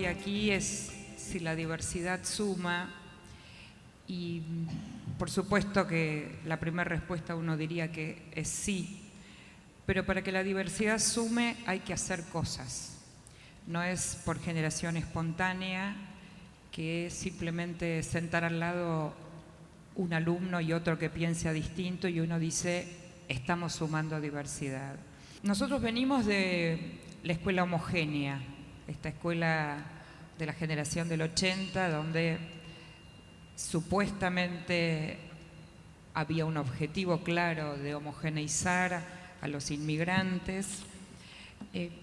hoy aquí es si la diversidad suma, y por supuesto que la primera respuesta uno diría que es sí, pero para que la diversidad sume hay que hacer cosas. No es por generación espontánea, que es simplemente sentar al lado un alumno y otro que piensa distinto y uno dice, estamos sumando diversidad. Nosotros venimos de la escuela homogénea, esta escuela de la generación del 80, donde supuestamente había un objetivo claro de homogeneizar a los inmigrantes,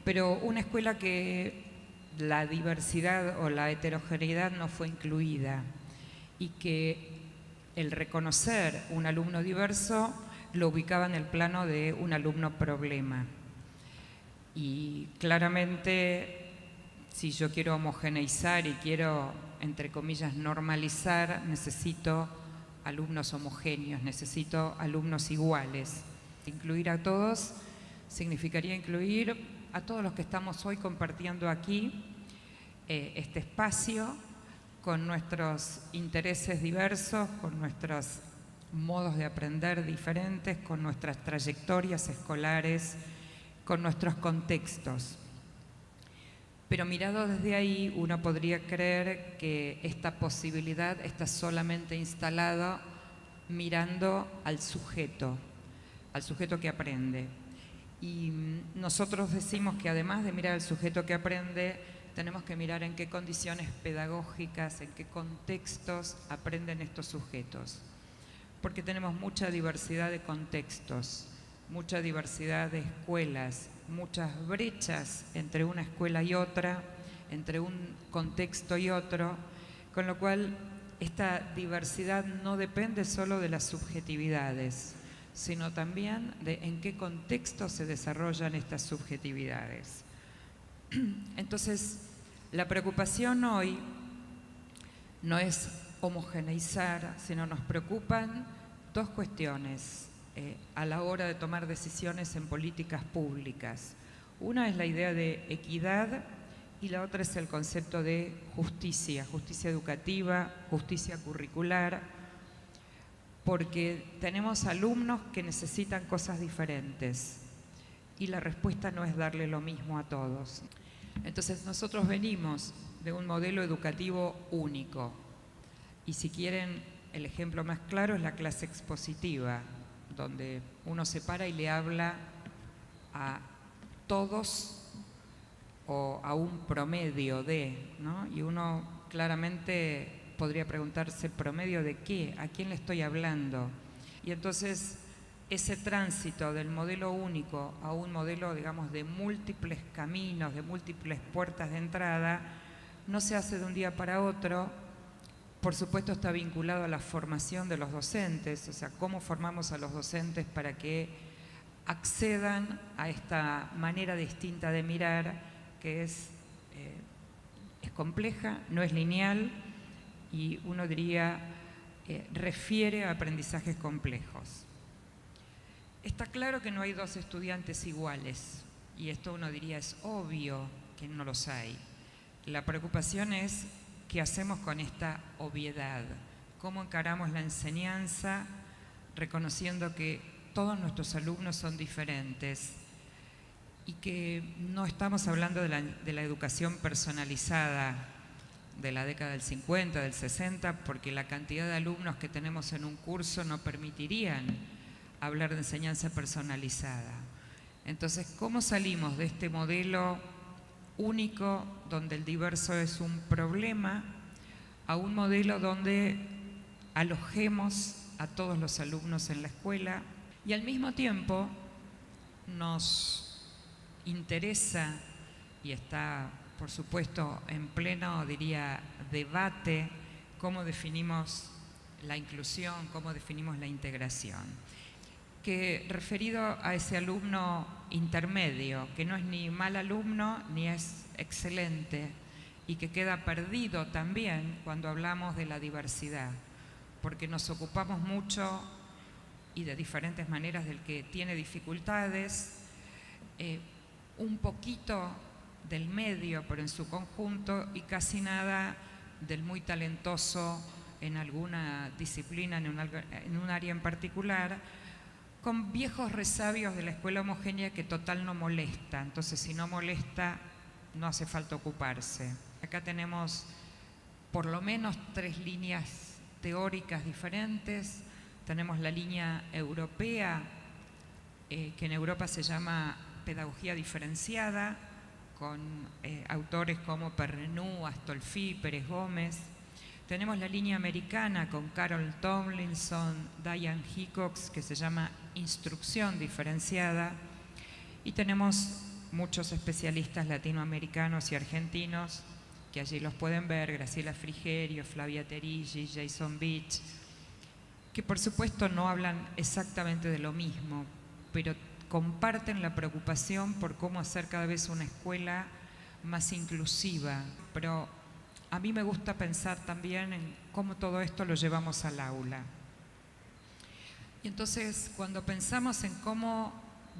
pero una escuela que la diversidad o la heterogeneidad no fue incluida y que el reconocer un alumno diverso lo ubicaba en el plano de un alumno problema. Y claramente, si yo quiero homogeneizar y quiero, entre comillas, normalizar, necesito alumnos homogéneos, necesito alumnos iguales. Incluir a todos significaría incluir a todos los que estamos hoy compartiendo aquí este espacio, con nuestros intereses diversos, con nuestros modos de aprender diferentes, con nuestras trayectorias escolares, con nuestros contextos. Pero mirado desde ahí, uno podría creer que esta posibilidad está solamente instalada mirando al sujeto que aprende. Y nosotros decimos que además de mirar al sujeto que aprende, tenemos que mirar en qué condiciones pedagógicas, en qué contextos aprenden estos sujetos. Porque tenemos mucha diversidad de contextos, mucha diversidad de escuelas, muchas brechas entre una escuela y otra, entre un contexto y otro, con lo cual esta diversidad no depende solo de las subjetividades, sino también de en qué contexto se desarrollan estas subjetividades. Entonces, la preocupación hoy no es homogeneizar, sino nos preocupan dos cuestiones a la hora de tomar decisiones en políticas públicas. Una es la idea de equidad y la otra es el concepto de justicia, justicia educativa, justicia curricular, porque tenemos alumnos que necesitan cosas diferentes y la respuesta no es darle lo mismo a todos. Entonces nosotros venimos de un modelo educativo único y si quieren el ejemplo más claro es la clase expositiva, donde uno se para y le habla a todos o a un promedio de, ¿no? Y uno claramente podría preguntarse, ¿promedio de qué? ¿A quién le estoy hablando? Y entonces ese tránsito del modelo único a un modelo, digamos, de múltiples caminos, de múltiples puertas de entrada, no se hace de un día para otro. Por supuesto está vinculado a la formación de los docentes, o sea, cómo formamos a los docentes para que accedan a esta manera distinta de mirar, que es compleja, no es lineal y uno diría refiere a aprendizajes complejos. Está claro que no hay dos estudiantes iguales y esto uno diría es obvio que no los hay. La preocupación es qué hacemos con esta obviedad, cómo encaramos la enseñanza reconociendo que todos nuestros alumnos son diferentes y que no estamos hablando de la educación personalizada de la década del 50, del 60, porque la cantidad de alumnos que tenemos en un curso no permitirían hablar de enseñanza personalizada. Entonces, ¿cómo salimos de este modelo único donde el diverso es un problema a un modelo donde alojemos a todos los alumnos en la escuela y al mismo tiempo nos interesa y está, por supuesto, en pleno, diría, debate cómo definimos la inclusión, cómo definimos la integración? Que referido a ese alumno intermedio, que no es ni mal alumno ni es excelente y que queda perdido también cuando hablamos de la diversidad, porque nos ocupamos mucho y de diferentes maneras del que tiene dificultades, un poquito del medio, pero en su conjunto, y casi nada del muy talentoso en alguna disciplina, en un área en particular, con viejos resabios de la escuela homogénea que total no molesta. Entonces, si no molesta, no hace falta ocuparse. Acá tenemos por lo menos 3 líneas teóricas diferentes. Tenemos la línea europea, que en Europa se llama pedagogía diferenciada, con autores como Perrenú, Astolfi, Pérez Gómez. Tenemos la línea americana con Carol Tomlinson, Diane Hickox, que se llama instrucción diferenciada. Y tenemos muchos especialistas latinoamericanos y argentinos, que allí los pueden ver: Graciela Frigerio, Flavia Terigi, Jason Beach, que por supuesto no hablan exactamente de lo mismo, pero comparten la preocupación por cómo hacer cada vez una escuela más inclusiva. Pero a mí me gusta pensar también en cómo todo esto lo llevamos al aula. Y entonces, cuando pensamos en cómo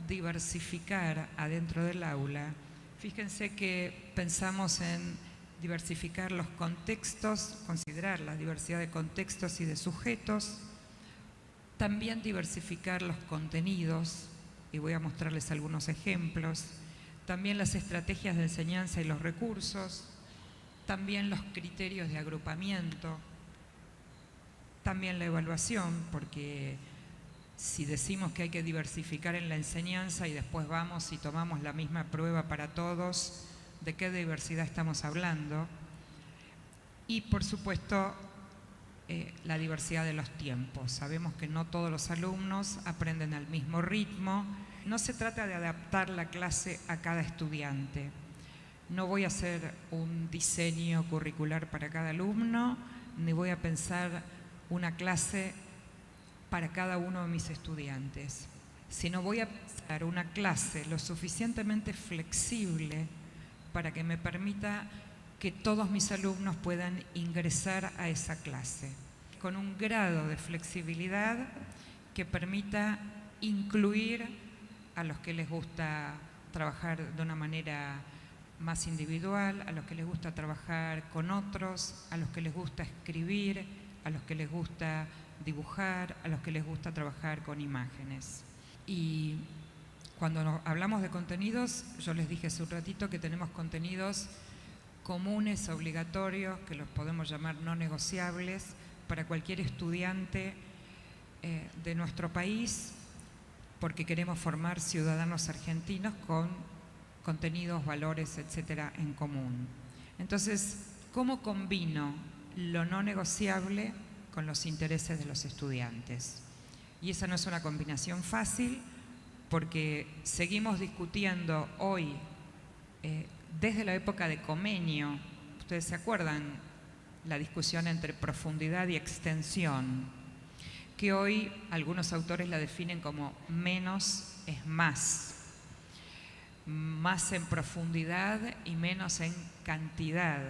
diversificar adentro del aula, fíjense que pensamos en diversificar los contextos, considerar la diversidad de contextos y de sujetos, también diversificar los contenidos, y voy a mostrarles algunos ejemplos, también las estrategias de enseñanza y los recursos, también los criterios de agrupamiento, también la evaluación, porque si decimos que hay que diversificar en la enseñanza y después vamos y tomamos la misma prueba para todos, ¿de qué diversidad estamos hablando? Y por supuesto, la diversidad de los tiempos. Sabemos que no todos los alumnos aprenden al mismo ritmo. No se trata de adaptar la clase a cada estudiante. No voy a hacer un diseño curricular para cada alumno, ni voy a pensar una clase para cada uno de mis estudiantes, sino voy a pensar una clase lo suficientemente flexible para que me permita que todos mis alumnos puedan ingresar a esa clase, con un grado de flexibilidad que permita incluir a los que les gusta trabajar de una manera más individual, a los que les gusta trabajar con otros, a los que les gusta escribir, a los que les gusta dibujar, a los que les gusta trabajar con imágenes. Y cuando hablamos de contenidos, yo les dije hace un ratito que tenemos contenidos comunes, obligatorios, que los podemos llamar no negociables, para cualquier estudiante de nuestro país, porque queremos formar ciudadanos argentinos con contenidos, valores, etcétera, en común. Entonces, ¿cómo combino lo no negociable con los intereses de los estudiantes? Y esa no es una combinación fácil, porque seguimos discutiendo hoy, desde la época de Comenio. Ustedes se acuerdan la discusión entre profundidad y extensión, que hoy algunos autores la definen como menos es más, más en profundidad y menos en cantidad.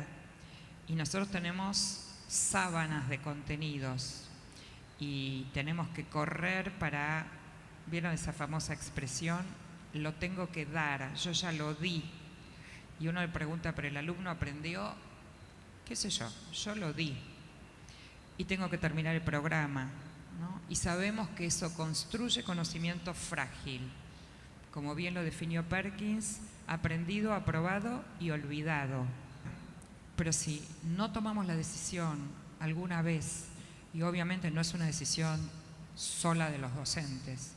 Y nosotros tenemos sábanas de contenidos y tenemos que correr para, ¿vieron esa famosa expresión? Lo tengo que dar, yo ya lo di. Y uno le pregunta, ¿pero el alumno aprendió? ¿Qué sé yo? Yo lo di. Y tengo que terminar el programa, ¿no? Y sabemos que eso construye conocimiento frágil. Como bien lo definió Perkins, aprendido, aprobado y olvidado. Pero si no tomamos la decisión alguna vez, y obviamente no es una decisión sola de los docentes,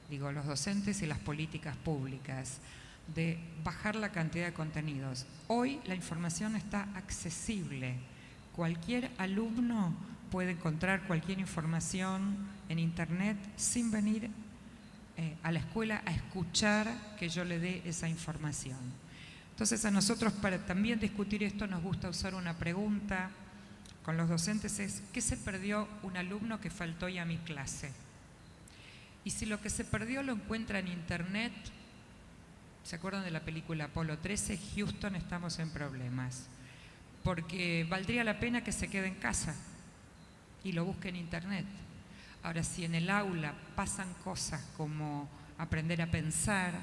digo, los docentes y las políticas públicas, de bajar la cantidad de contenidos. Hoy la información está accesible. Cualquier alumno puede encontrar cualquier información en internet sin venir a la escuela a escuchar que yo le dé esa información. Entonces, a nosotros, para también discutir esto, nos gusta usar una pregunta con los docentes: es ¿qué se perdió un alumno que faltó hoy a mi clase? Y si lo que se perdió lo encuentra en internet, ¿se acuerdan de la película Apolo 13? Houston, estamos en problemas, porque valdría la pena que se quede en casa y lo busque en internet. Ahora, si en el aula pasan cosas como aprender a pensar,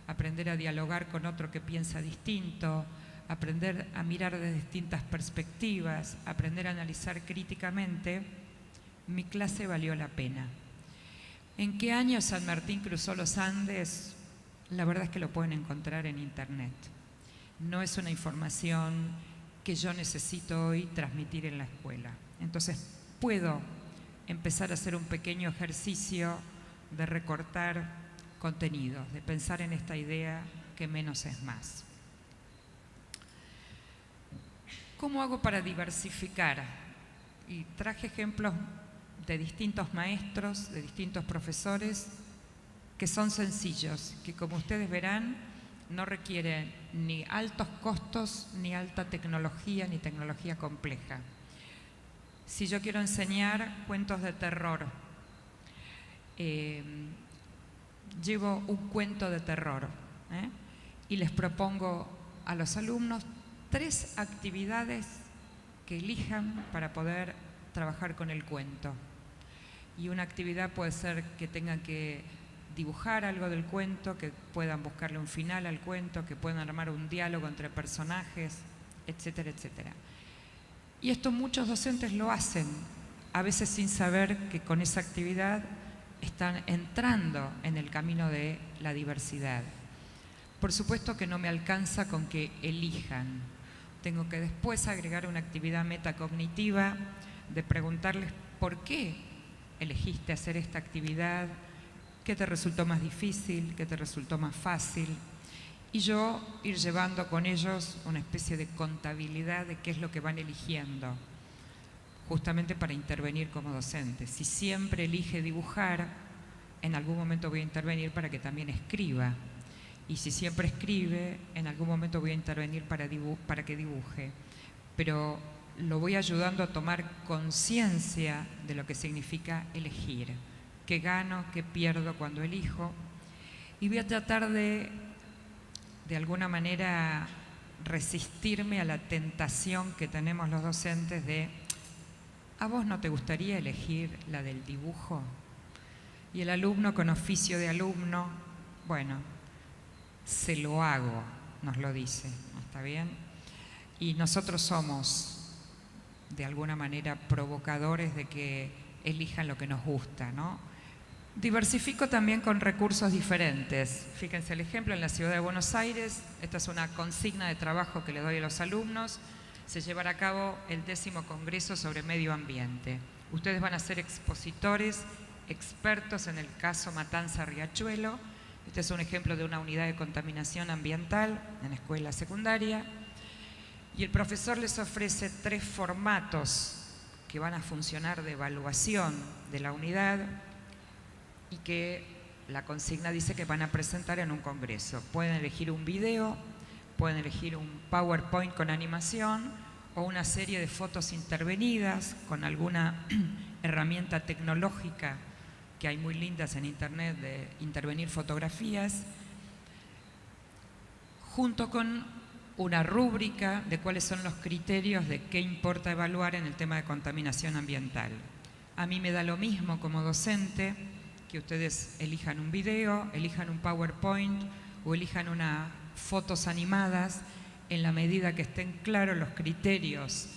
aprender a dialogar con otro que piensa distinto, aprender a mirar desde distintas perspectivas, aprender a analizar críticamente, mi clase valió la pena. ¿En qué año San Martín cruzó los Andes? La verdad es que lo pueden encontrar en internet. No es una información que yo necesito hoy transmitir en la escuela. Entonces puedo empezar a hacer un pequeño ejercicio de recortar contenidos, de pensar en esta idea que menos es más. ¿Cómo hago para diversificar? Y traje ejemplos de distintos maestros, de distintos profesores, que son sencillos, que como ustedes verán, no requieren ni altos costos, ni alta tecnología, ni tecnología compleja. Si yo quiero enseñar cuentos de terror, llevo un cuento de terror y les propongo a los alumnos 3 actividades que elijan para poder trabajar con el cuento. Y una actividad puede ser que tengan que dibujar algo del cuento, que puedan buscarle un final al cuento, que puedan armar un diálogo entre personajes, etcétera, etcétera. Y esto muchos docentes lo hacen, a veces sin saber que con esa actividad están entrando en el camino de la diversidad. Por supuesto que no me alcanza con que elijan. Tengo que después agregar una actividad metacognitiva de preguntarles por qué elegiste hacer esta actividad, qué te resultó más difícil, qué te resultó más fácil, y yo ir llevando con ellos una especie de contabilidad de qué es lo que van eligiendo, justamente para intervenir como docente. Si siempre elige dibujar, en algún momento voy a intervenir para que también escriba, y si siempre escribe, en algún momento voy a intervenir para que dibuje, pero lo voy ayudando a tomar conciencia de lo que significa elegir, qué gano, qué pierdo cuando elijo, y voy a tratar de alguna manera resistirme a la tentación que tenemos los docentes de ¿a vos no te gustaría elegir la del dibujo? Y el alumno con oficio de alumno, bueno, se lo hago, nos lo dice, ¿está bien? Y nosotros somos de alguna manera provocadores de que elijan lo que nos gusta, ¿no? Diversifico también con recursos diferentes. Fíjense el ejemplo en la ciudad de Buenos Aires. Esta es una consigna de trabajo que le doy a los alumnos. Se llevará a cabo el 10º Congreso sobre Medio Ambiente. Ustedes van a ser expositores, expertos en el caso Matanza Riachuelo. Este es un ejemplo de una unidad de contaminación ambiental en escuela secundaria. Y el profesor les ofrece 3 formatos que van a funcionar de evaluación de la unidad y que la consigna dice que van a presentar en un congreso. Pueden elegir un video, pueden elegir un PowerPoint con animación o una serie de fotos intervenidas con alguna herramienta tecnológica que hay muy lindas en internet de intervenir fotografías, junto con una rúbrica de cuáles son los criterios de qué importa evaluar en el tema de contaminación ambiental. A mí me da lo mismo como docente que ustedes elijan un video, elijan un PowerPoint o elijan unas fotos animadas en la medida que estén claros los criterios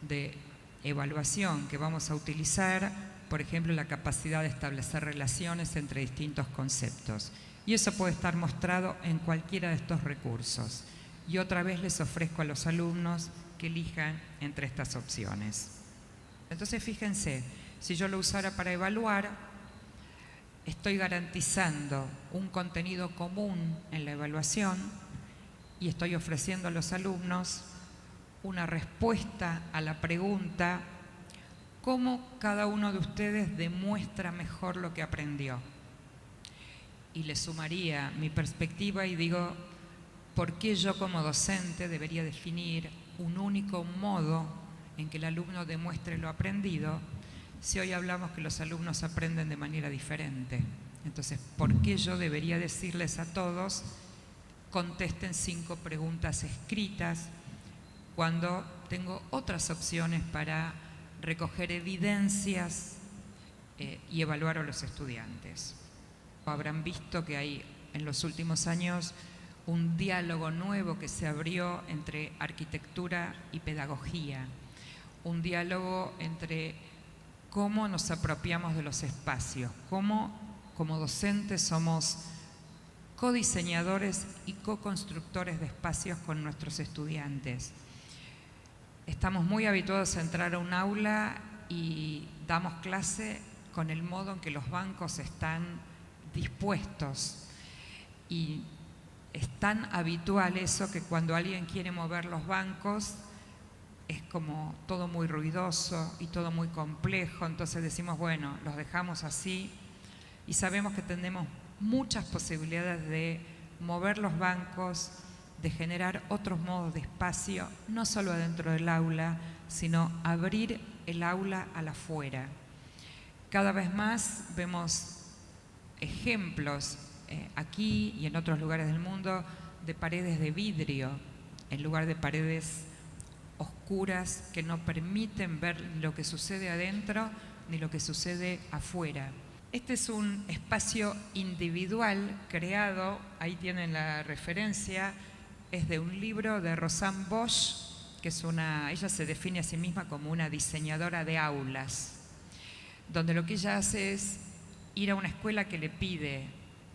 de evaluación que vamos a utilizar, por ejemplo, la capacidad de establecer relaciones entre distintos conceptos. Y eso puede estar mostrado en cualquiera de estos recursos. Y otra vez les ofrezco a los alumnos que elijan entre estas opciones. Entonces, fíjense, si yo lo usara para evaluar, estoy garantizando un contenido común en la evaluación y estoy ofreciendo a los alumnos una respuesta a la pregunta ¿cómo cada uno de ustedes demuestra mejor lo que aprendió? Y le sumaría mi perspectiva y digo, ¿por qué yo como docente debería definir un único modo en que el alumno demuestre lo aprendido si hoy hablamos que los alumnos aprenden de manera diferente? Entonces, ¿por qué yo debería decirles a todos, contesten 5 preguntas escritas cuando tengo otras opciones para recoger evidencias y evaluar a los estudiantes? Habrán visto que hay en los últimos años un diálogo nuevo que se abrió entre arquitectura y pedagogía, un diálogo entre cómo nos apropiamos de los espacios, cómo como docentes somos codiseñadores y co-constructores de espacios con nuestros estudiantes. Estamos muy habituados a entrar a un aula y damos clase con el modo en que los bancos están dispuestos, y es tan habitual eso que cuando alguien quiere mover los bancos es como todo muy ruidoso y todo muy complejo, entonces decimos, bueno, los dejamos así, y sabemos que tenemos muchas posibilidades de mover los bancos, de generar otros modos de espacio, no solo adentro del aula, sino abrir el aula a la afuera. Cada vez más vemos ejemplos aquí y en otros lugares del mundo de paredes de vidrio en lugar de paredes oscuras que no permiten ver lo que sucede adentro ni lo que sucede afuera. Este es un espacio individual creado, ahí tienen la referencia, es de un libro de Rosanne Bosch, que es ella se define a sí misma como una diseñadora de aulas, donde lo que ella hace es ir a una escuela que le pide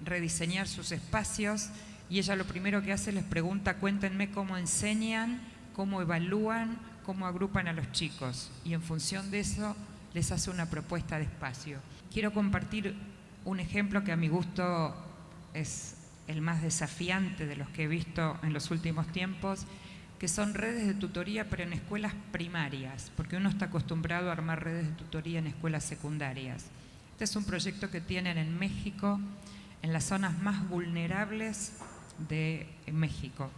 rediseñar sus espacios, y ella lo primero que hace les pregunta, cuéntenme cómo enseñan, cómo evalúan, cómo agrupan a los chicos, y en función de eso les hace una propuesta de espacio. Quiero compartir un ejemplo que a mi gusto es el más desafiante de los que he visto en los últimos tiempos, que son redes de tutoría pero en escuelas primarias, porque uno está acostumbrado a armar redes de tutoría en escuelas secundarias. Este es un proyecto que tienen en México, en las zonas más vulnerables de México,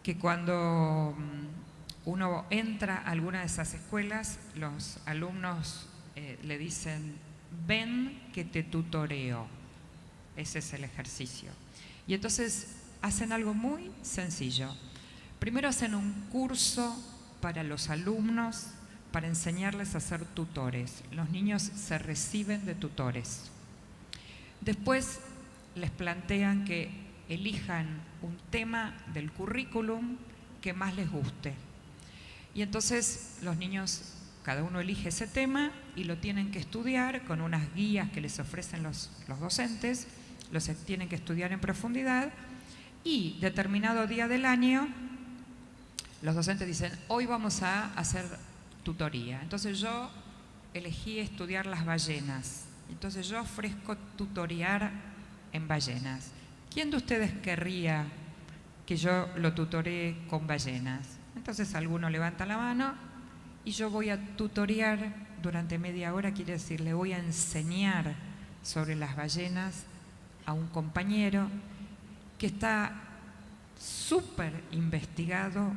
que cuando uno entra a alguna de esas escuelas, los alumnos le dicen, ven que te tutoreo. Ese es el ejercicio. Y entonces hacen algo muy sencillo. Primero hacen un curso para los alumnos para enseñarles a ser tutores. Los niños se reciben de tutores. Después les plantean que elijan un tema del currículum que más les guste. Y entonces los niños, cada uno elige ese tema y lo tienen que estudiar con unas guías que les ofrecen los docentes, los tienen que estudiar en profundidad, y determinado día del año los docentes dicen, hoy vamos a hacer tutoría. Entonces yo elegí estudiar las ballenas, entonces yo ofrezco tutorear en ballenas. ¿Quién de ustedes querría que yo lo tutoree con ballenas? Entonces alguno levanta la mano y yo voy a tutorear durante media hora, quiere decir, le voy a enseñar sobre las ballenas a un compañero que está súper investigado,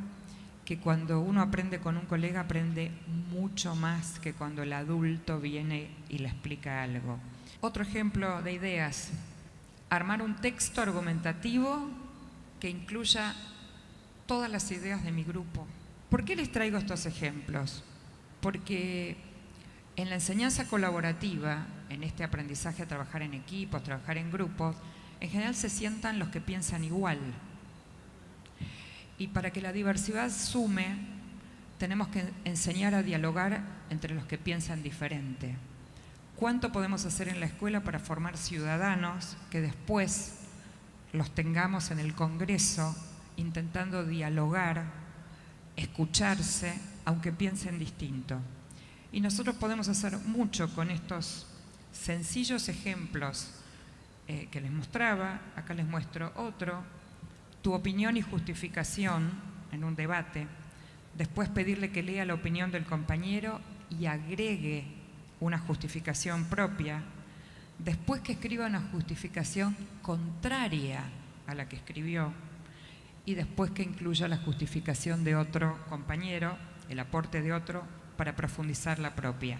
que cuando uno aprende con un colega aprende mucho más que cuando el adulto viene y le explica algo. Otro ejemplo de ideas, armar un texto argumentativo que incluya todas las ideas de mi grupo. ¿Por qué les traigo estos ejemplos? Porque en la enseñanza colaborativa, en este aprendizaje a trabajar en equipos, trabajar en grupos, en general se sientan los que piensan igual. Y para que la diversidad sume, tenemos que enseñar a dialogar entre los que piensan diferente. ¿Cuánto podemos hacer en la escuela para formar ciudadanos que después los tengamos en el Congreso intentando dialogar, escucharse, aunque piensen distinto? Y nosotros podemos hacer mucho con estos sencillos ejemplos que les mostraba. Acá les muestro otro. Tu opinión y justificación en un debate. Después pedirle que lea la opinión del compañero y agregue una justificación propia. Después que escriba una justificación contraria a la que escribió. Y después que incluya la justificación de otro compañero, el aporte de otro, para profundizar la propia.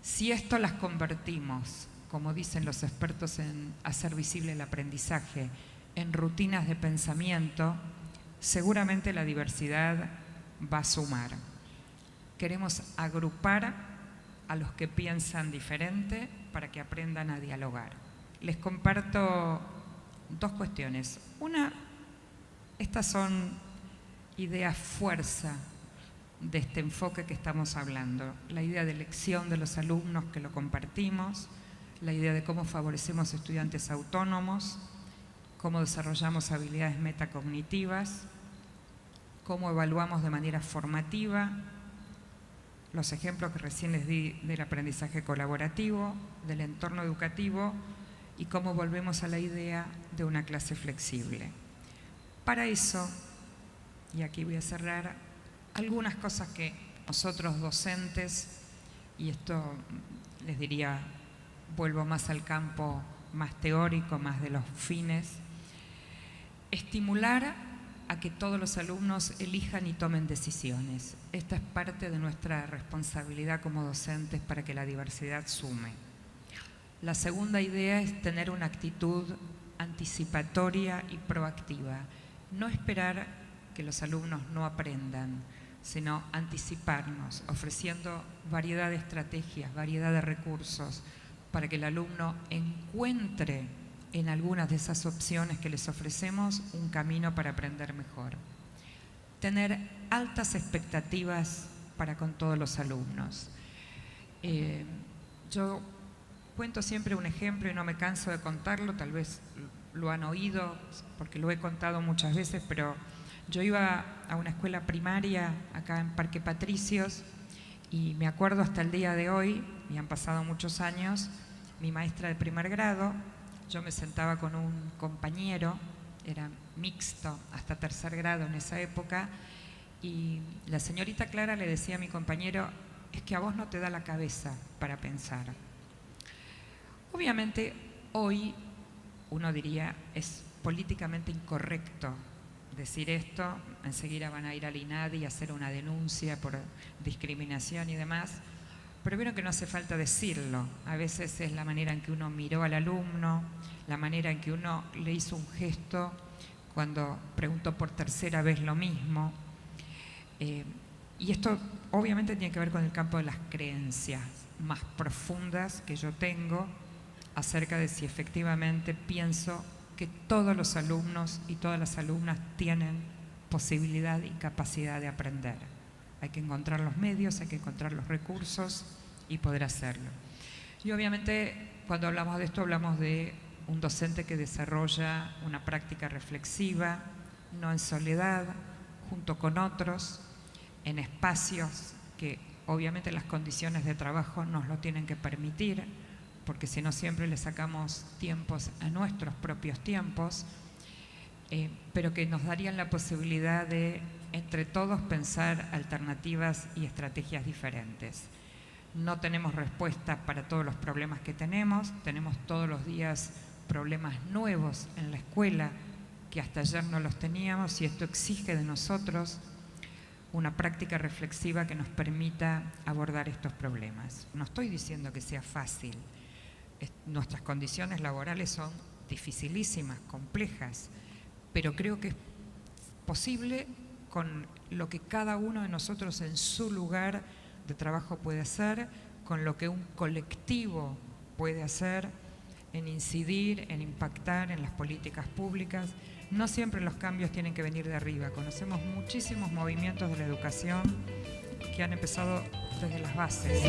Si esto las convertimos, como dicen los expertos en hacer visible el aprendizaje, en rutinas de pensamiento, seguramente la diversidad va a sumar. Queremos agrupar a los que piensan diferente para que aprendan a dialogar. Les comparto dos cuestiones. Una, estas son ideas fuerza de este enfoque que estamos hablando. La idea de elección de los alumnos, que lo compartimos, la idea de cómo favorecemos estudiantes autónomos, cómo desarrollamos habilidades metacognitivas, cómo evaluamos de manera formativa, los ejemplos que recién les di del aprendizaje colaborativo, del entorno educativo y cómo volvemos a la idea de una clase flexible. Para eso, y aquí voy a cerrar, algunas cosas que nosotros docentes, y esto les diría, vuelvo más al campo más teórico, más de los fines, estimular a que todos los alumnos elijan y tomen decisiones. Esta es parte de nuestra responsabilidad como docentes para que la diversidad sume. La segunda idea es tener una actitud anticipatoria y proactiva. No esperar que los alumnos no aprendan, sino anticiparnos, ofreciendo variedad de estrategias, variedad de recursos, para que el alumno encuentre en algunas de esas opciones que les ofrecemos un camino para aprender mejor. Tener altas expectativas para con todos los alumnos. Yo cuento siempre un ejemplo y no me canso de contarlo, tal vez lo han oído porque lo he contado muchas veces, pero yo iba a una escuela primaria acá en Parque Patricios y me acuerdo hasta el día de hoy, y han pasado muchos años, mi maestra de primer grado, yo me sentaba con un compañero, era mixto hasta tercer grado en esa época, y la señorita Clara le decía a mi compañero, es que a vos no te da la cabeza para pensar. Obviamente hoy uno diría, es políticamente incorrecto decir esto, enseguida van a ir al INADI y hacer una denuncia por discriminación y demás, pero vieron que no hace falta decirlo. A veces es la manera en que uno miró al alumno, la manera en que uno le hizo un gesto cuando preguntó por tercera vez lo mismo. Y esto obviamente tiene que ver con el campo de las creencias más profundas que yo tengo acerca de si efectivamente pienso que todos los alumnos y todas las alumnas tienen posibilidad y capacidad de aprender. Hay que encontrar los medios, hay que encontrar los recursos y poder hacerlo. Y obviamente cuando hablamos de esto hablamos de un docente que desarrolla una práctica reflexiva, no en soledad, junto con otros, en espacios que obviamente las condiciones de trabajo nos lo tienen que permitir, porque si no siempre le sacamos tiempos a nuestros propios tiempos, pero que nos darían la posibilidad de, entre todos, pensar alternativas y estrategias diferentes. No tenemos respuestas para todos los problemas que tenemos todos los días problemas nuevos en la escuela que hasta ayer no los teníamos, y esto exige de nosotros una práctica reflexiva que nos permita abordar estos problemas. No estoy diciendo que sea fácil. Nuestras condiciones laborales son dificilísimas, complejas, pero creo que es posible con lo que cada uno de nosotros en su lugar de trabajo puede hacer, con lo que un colectivo puede hacer, en incidir, en impactar en las políticas públicas. No siempre los cambios tienen que venir de arriba. Conocemos muchísimos movimientos de la educación que han empezado desde las bases.